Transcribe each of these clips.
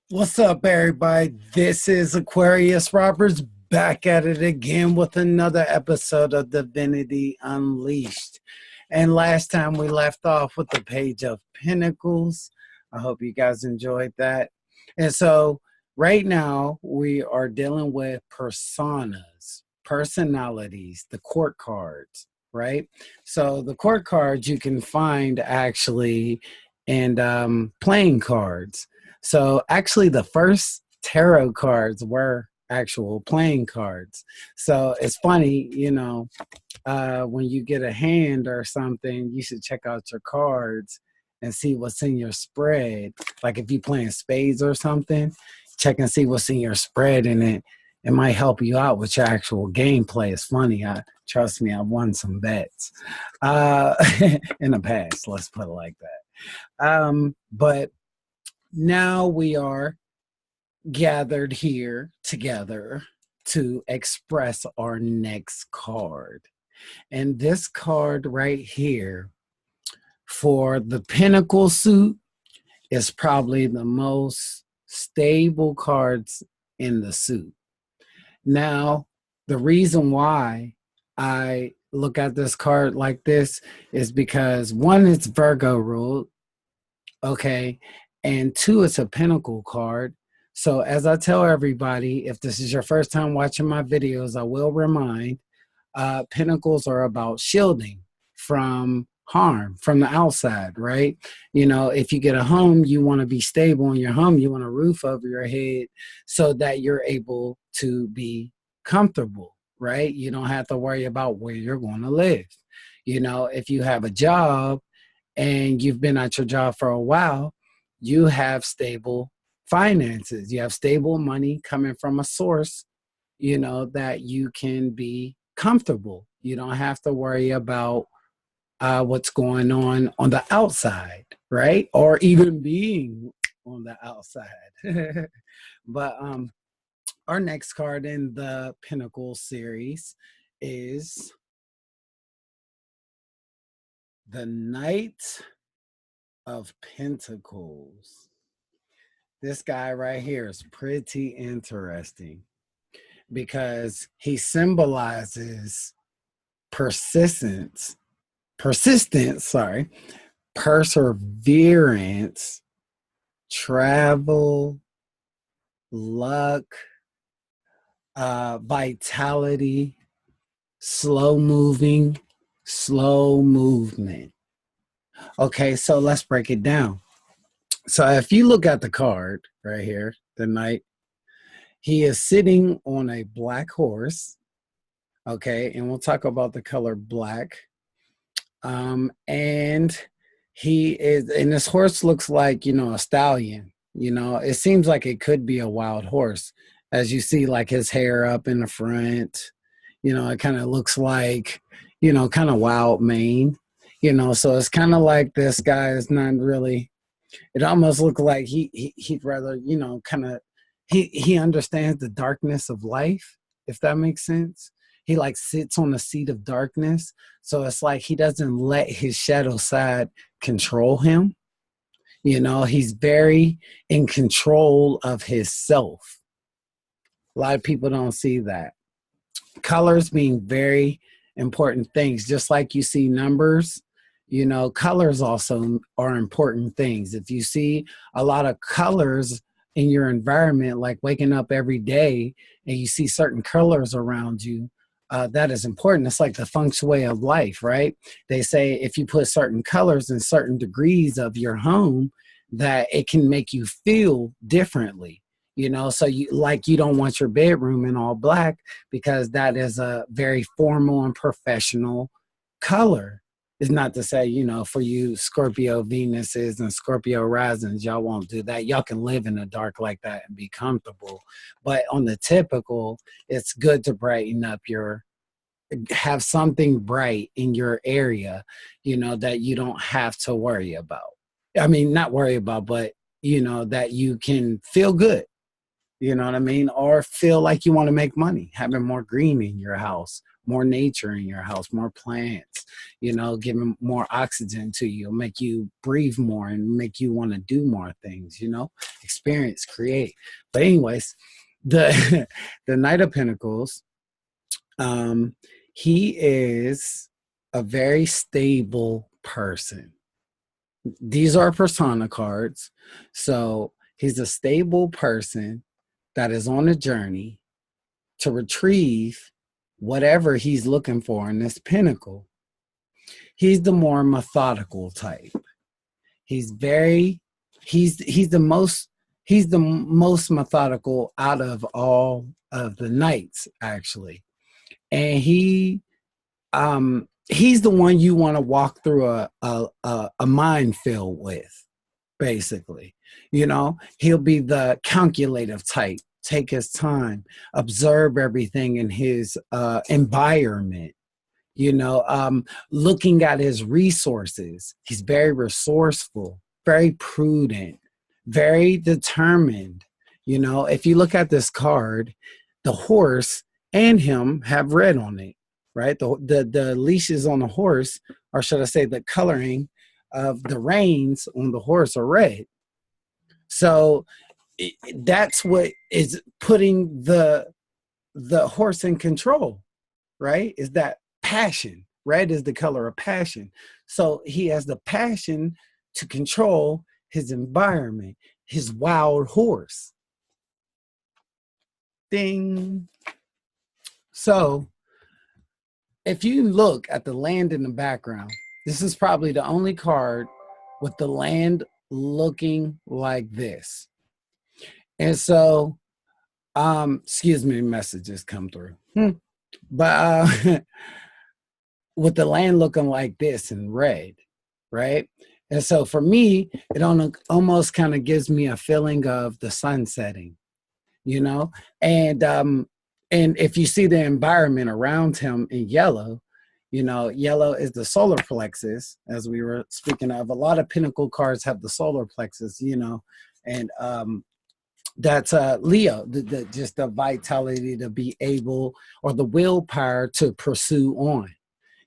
What's up, everybody? This is Aquarius Roberts back at it again with another episode of Divinity Unleashed. And last time we left off with the Page of Pentacles. I hope you guys enjoyed that. And so, right now, we are dealing with personas, personalities, the court cards, right? So, the court cards you can find actually in playing cards. So actually, the first tarot cards were actual playing cards. So it's funny, when you get a hand or something, you should check out your cards and see what's in your spread. Like if you're playing spades or something, check and see what's in your spread, and it might help you out with your actual gameplay. It's funny. Trust me, I've won some bets in the past. Let's put it like that. But now we are gathered here together to express our next card. And this card right here for the Pentacle suit is probably the most stable cards in the suit. Now, the reason why I look at this card like this is because one, it's Virgo ruled, okay, and two, it's a Pentacle card. So as I tell everybody, if this is your first time watching my videos, I will remind, Pentacles are about shielding from harm from the outside, right? If you get a home, you want to be stable in your home. You want a roof over your head so that you're able to be comfortable, right? You don't have to worry about where you're going to live. If you have a job and you've been at your job for a while, you have stable finances. You have stable money coming from a source, that you can be comfortable. You don't have to worry about what's going on the outside, right? Or even being on the outside. But our next card in the Pinnacle series is the Knight of Pentacles. This guy right here is pretty interesting because he symbolizes persistence, perseverance, travel, luck, vitality, slow moving, slow movement. Okay, so let's break it down. So if you look at the card right here, the Knight, he is sitting on a black horse. Okay, and we'll talk about the color black. And this horse looks like, a stallion. It seems like it could be a wild horse, as you see, like his hair up in the front. It kind of looks like, kind of wild mane. So it's kind of like this guy is not really. It almost looks like he'd rather, kind of, he understands the darkness of life, if that makes sense. He like sits on the seat of darkness. So it's like he doesn't let his shadow side control him. He's very in control of his self. A lot of people don't see that. Colors being very important things, just like you see numbers. Colors also are important things. If you see a lot of colors in your environment, like waking up every day and you see certain colors around you, that is important. It's like the feng shui of life, right? They say if you put certain colors in certain degrees of your home, that it can make you feel differently. So you don't want your bedroom in all black because that is a very formal and professional color. It's not to say, for you Scorpio Venuses and Scorpio risings, y'all won't do that. Y'all can live in the dark like that and be comfortable. But on the typical, it's good to brighten up have something bright in your area, that you don't have to worry about. I mean, not worry about, but, that you can feel good. You know what I mean? Or feel like you want to make money, having more green in your house more nature in your house, more plants, you know, giving more oxygen to you, make you breathe more and make you want to do more things, you know, experience, create. But anyways, the the Knight of Pentacles, he is a very stable person. These are persona cards. So he's a stable person that is on a journey to retrieve whatever he's looking for in this pinnacle. He's the more methodical type. He's very he's the most methodical out of all of the knights, actually. And he's the one you want to walk through a minefield with, basically. You know, he'll be the calculative type, take his time, observe everything in his environment, you know, looking at his resources. He's very resourceful, very prudent, very determined. You know, if you look at this card, the horse and him have red on it, right? The leashes on the horse, or should I say the coloring of the reins on the horse are red. So that's what is putting the horse in control, right? Is that passion. Red is the color of passion. So he has the passion to control his environment, his wild horse. Ding. So if you look at the land in the background, this is probably the only card with the land looking like this. And so, excuse me, messages come through. But with the land looking like this in red, right? And so for me, it almost kind of gives me a feeling of the sun setting, you know? And if you see the environment around him in yellow, you know, yellow is the solar plexus, as we were speaking of. A lot of pinnacle cards have the solar plexus, you know, and that's Leo, just the vitality to be able, or the willpower to pursue on,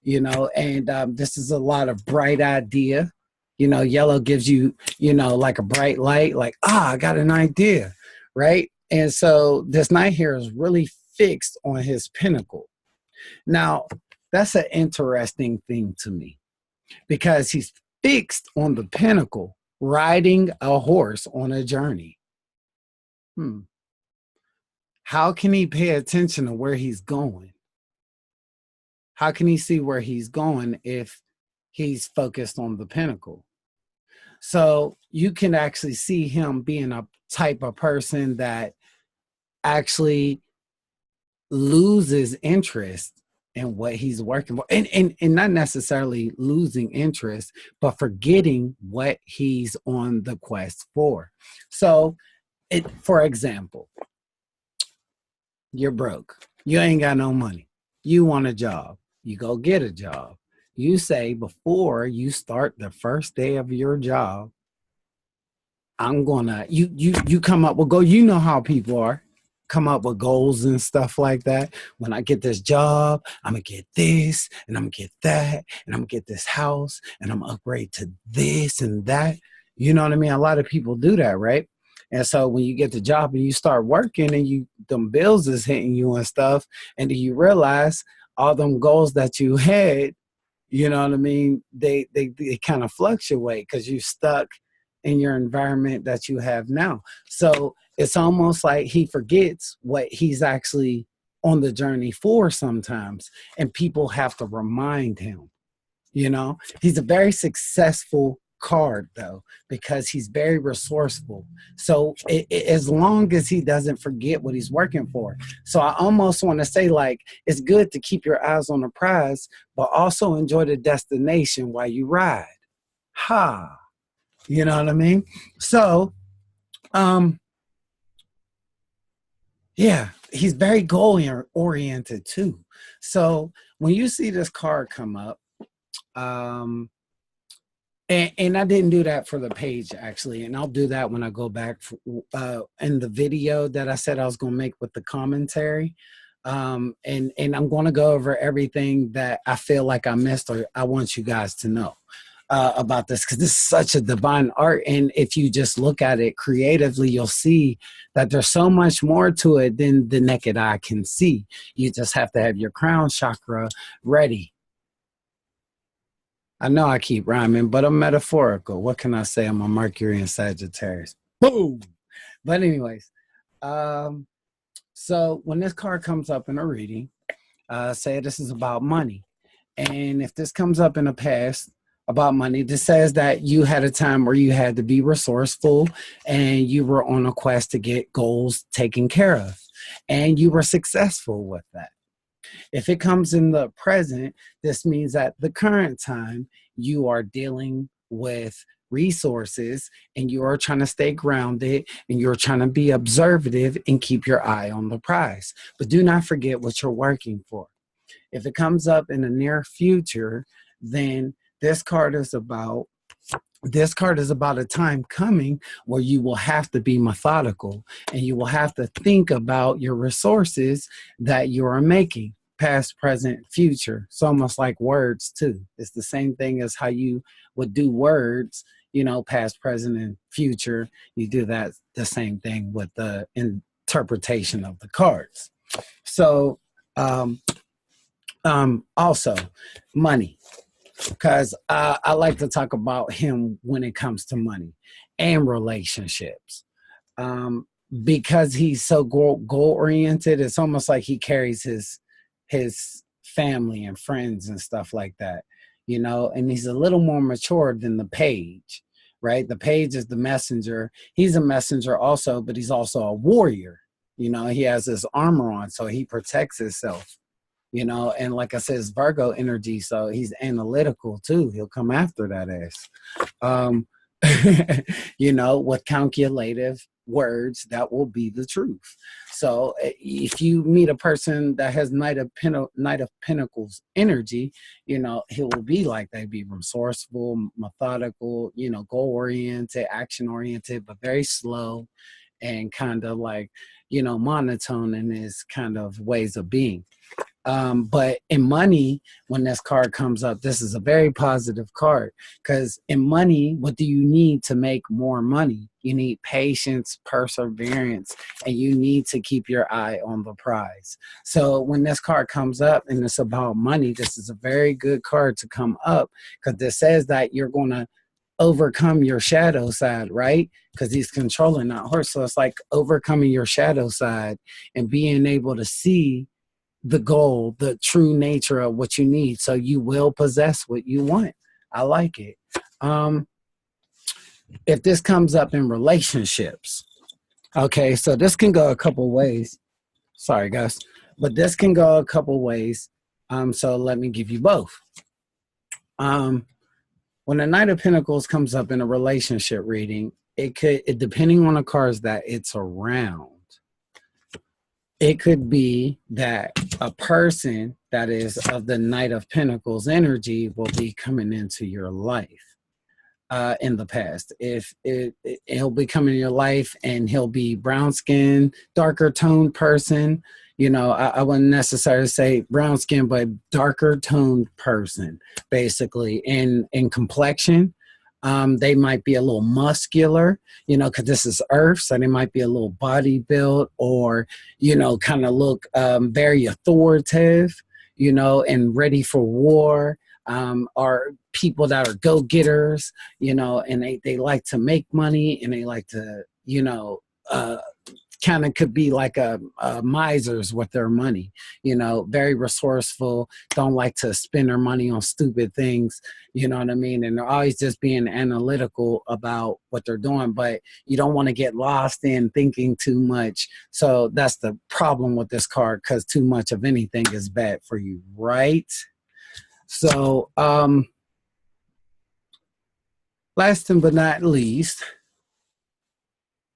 you know. And this is a lot of bright idea. You know, yellow gives you, you know, like a bright light, like, I got an idea, right? And so this knight here is really fixed on his pinnacle. Now, that's an interesting thing to me, because he's fixed on the pinnacle, riding a horse on a journey. How can he pay attention to where he's going? How can he see where he's going if he's focused on the pinnacle? So you can actually see him being a type of person that actually loses interest in what he's working for, and not necessarily losing interest, but forgetting what he's on the quest for. So for example, you're broke, you ain't got no money, you want a job, you go get a job. You say, before you start the first day of your job, I'm gonna, you come up with goals. You know how people are, come up with goals and stuff like that. When I get this job, I'm gonna get this, and I'm gonna get that, and I'm gonna get this house, and I'm gonna upgrade to this and that. You know what I mean? A lot of people do that, right? And so when you get the job and you start working, and them bills is hitting you and stuff, and then you realize all them goals that you had, you know what I mean, they kind of fluctuate because you're stuck in your environment that you have now. So it's almost like he forgets what he's actually on the journey for sometimes, and people have to remind him. You know, he's a very successful card, though, because he's very resourceful. So as long as he doesn't forget what he's working for. So I almost want to say, like, it's good to keep your eyes on the prize, but also enjoy the destination while you ride. Ha. You know what I mean? So, yeah, he's very goal oriented too. So when you see this card come up, and I didn't do that for the page, actually, and I'll do that when I go back in the video that I said I was going to make with the commentary. And I'm going to go over everything that I feel like I missed or I want you guys to know about this, because this is such a divine art. And if you just look at it creatively, you'll see that there's so much more to it than the naked eye can see. You just have to have your crown chakra ready. I know I keep rhyming, but I'm metaphorical. What can I say? I'm a Mercury and Sagittarius. Boom. But anyways, so when this card comes up in a reading, say this is about money. And if this comes up in the past about money, this says that you had a time where you had to be resourceful and you were on a quest to get goals taken care of. And you were successful with that. If it comes in the present, this means that the current time you are dealing with resources and you are trying to stay grounded and you're trying to be observative and keep your eye on the prize. But do not forget what you're working for. If it comes up in the near future, then this card is about a time coming where you will have to be methodical and you will have to think about your resources that you are making, past, present, future. It's almost like words too. It's the same thing as how you would do words, you know, past, present, and future. You do that the same thing with the interpretation of the cards. So also money, because I like to talk about him when it comes to money and relationships. Because he's so goal oriented, it's almost like he carries his family and friends and stuff like that, you know, and he's a little more mature than the page, right? The page is the messenger. He's a messenger also, but he's also a warrior. You know, he has his armor on, so he protects himself. You know, and like I said, it's Virgo energy, so he's analytical too. He'll come after that ass. You know, with calculative words that will be the truth. So if you meet a person that has Knight of Pentacles energy, you know, he will be like that. Be resourceful, methodical, you know, goal oriented, action oriented, but very slow and kind of like, you know, monotone in his kind of ways of being. But in money, when this card comes up, this is a very positive card, because in money, what do you need to make more money? You need patience, perseverance, and you need to keep your eye on the prize. So when this card comes up and it's about money, this is a very good card to come up, because this says that you're going to overcome your shadow side, right? Because he's controlling that horse. So it's like overcoming your shadow side and being able to see the goal, the true nature of what you need. So you will possess what you want. I like it. If this comes up in relationships, okay, so this can go a couple ways. Sorry, guys, but this can go a couple ways. So let me give you both. When the Knight of Pentacles comes up in a relationship reading, it depending on the cards that it's around, it could be that a person that is of the Knight of Pentacles energy will be coming into your life in the past. He'll be coming in your life and he'll be brown skin, darker toned person. You know, I wouldn't necessarily say brown skin, but darker toned person, basically, in complexion. They might be a little muscular, you know, because this is Earth, so they might be a little body built, or, you know, kind of look very authoritative, you know, and ready for war. Are people that are go-getters, you know, and they like to make money and they like to, you know, kind of could be like a misers with their money, you know, very resourceful, don't like to spend their money on stupid things, you know what I mean? And they're always just being analytical about what they're doing, but you don't want to get lost in thinking too much. So that's the problem with this card, because too much of anything is bad for you, right? So last but not least,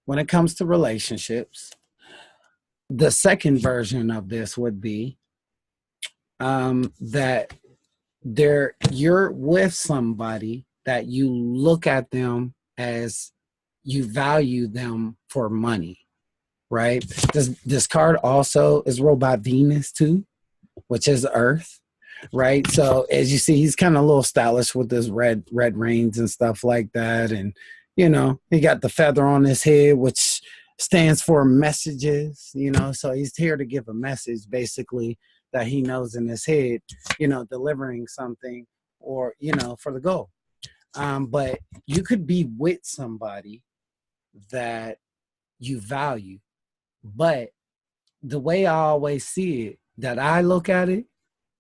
when it comes to relationships, the second version of this would be that you're with somebody that you look at them as you value them for money, right? This card also is ruled by Venus too, which is Earth, right? So as you see, he's kind of a little stylish with his red reins and stuff like that. And, you know, he got the feather on his head, which stands for messages, you know, so he's here to give a message basically that he knows in his head, you know, delivering something or, you know, for the goal. But you could be with somebody that you value, but the way I always see it, that I look at it,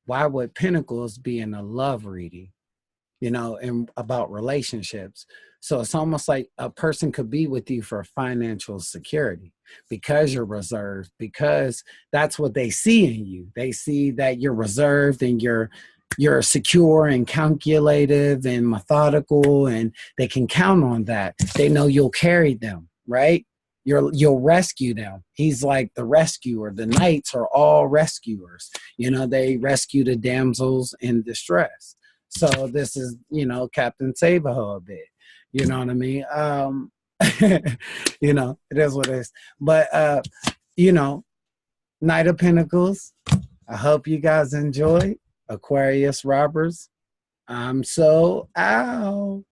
why would Pentacles be in a love reading, you know, and about relationships? So it's almost like a person could be with you for financial security because you're reserved, because that's what they see in you. They see that you're reserved and you're secure and calculative and methodical, and they can count on that. They know you'll carry them, right? You'll rescue them. He's like the rescuer. The knights are all rescuers. You know, they rescue the damsels in distress. So this is, you know, Captain Save-A-Ho a bit. You know what I mean? You know, it is what it is. But you know, Knight of Pentacles. I hope you guys enjoyed. Aquarius robbers. I'm so out.